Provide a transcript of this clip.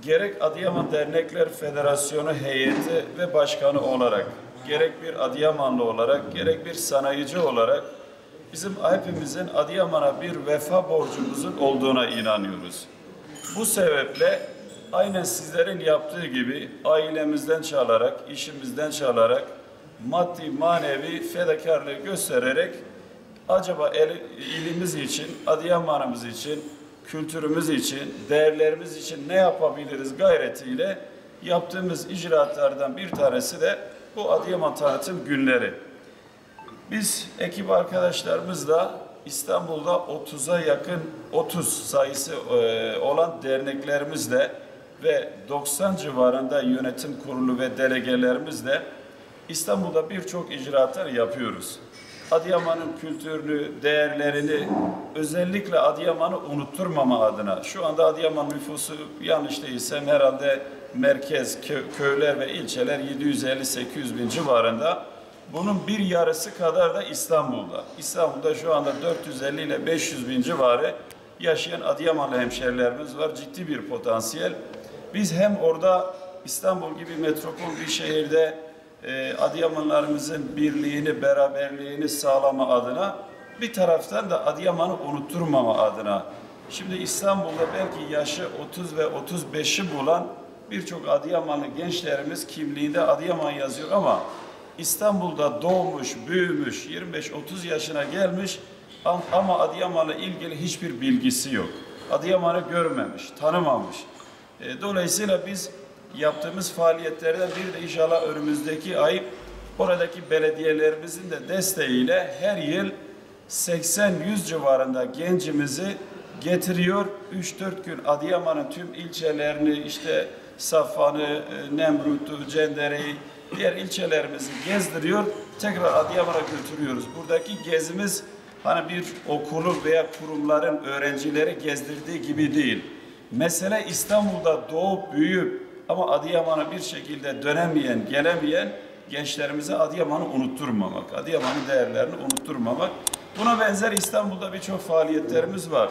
Gerek Adıyaman Dernekler Federasyonu heyeti ve başkanı olarak, gerek bir Adıyamanlı olarak, gerek bir sanayici olarak bizim hepimizin Adıyaman'a bir vefa borcumuzun olduğuna inanıyoruz. Bu sebeple aynen sizlerin yaptığı gibi ailemizden çalarak, işimizden çalarak, maddi manevi fedakarlığı göstererek acaba ilimiz için, Adıyaman'ımız için, kültürümüz için, değerlerimiz için ne yapabiliriz gayretiyle yaptığımız icraatlardan bir tanesi de bu Adıyaman Tanıtım Günleri. Biz ekip arkadaşlarımızla İstanbul'da 30'a yakın 30 sayısı olan derneklerimizle ve 90 civarında yönetim kurulu ve delegelerimizle İstanbul'da birçok icraatlar yapıyoruz. Adıyaman'ın kültürünü, değerlerini, özellikle Adıyaman'ı unutturmama adına, şu anda Adıyaman nüfusu yanlış değilsem herhalde merkez, köyler ve ilçeler 750-800 bin civarında. Bunun bir yarısı kadar da İstanbul'da. İstanbul'da şu anda 450 ile 500 bin civarı yaşayan Adıyamanlı hemşerilerimiz var. Ciddi bir potansiyel. Biz hem orada İstanbul gibi metropol bir şehirde Adıyamanlarımızın birliğini, beraberliğini sağlama adına, bir taraftan da Adıyaman'ı unutturmama adına. Şimdi İstanbul'da belki yaşı 30 ve 35'i bulan birçok Adıyamanlı gençlerimiz kimliğinde Adıyaman yazıyor ama İstanbul'da doğmuş, büyümüş, 25-30 yaşına gelmiş ama Adıyaman'la ilgili hiçbir bilgisi yok. Adıyaman'ı görmemiş, tanımamış. Dolayısıyla biz yaptığımız faaliyetlerden bir de inşallah önümüzdeki ay oradaki belediyelerimizin de desteğiyle her yıl 80-100 civarında gencimizi getiriyor. 3-4 gün Adıyaman'ın tüm ilçelerini, işte Safhan'ı, Nemrut'u, Cendere'yi, diğer ilçelerimizi gezdiriyor. Tekrar Adıyaman'a götürüyoruz. Buradaki gezimiz hani bir okulu veya kurumların öğrencileri gezdirdiği gibi değil. Mesele İstanbul'da doğup büyüyüp ama Adıyaman'a bir şekilde dönemeyen, gelemeyen gençlerimize Adıyaman'ı unutturmamak, Adıyaman'ın değerlerini unutturmamak. Buna benzer İstanbul'da birçok faaliyetlerimiz var.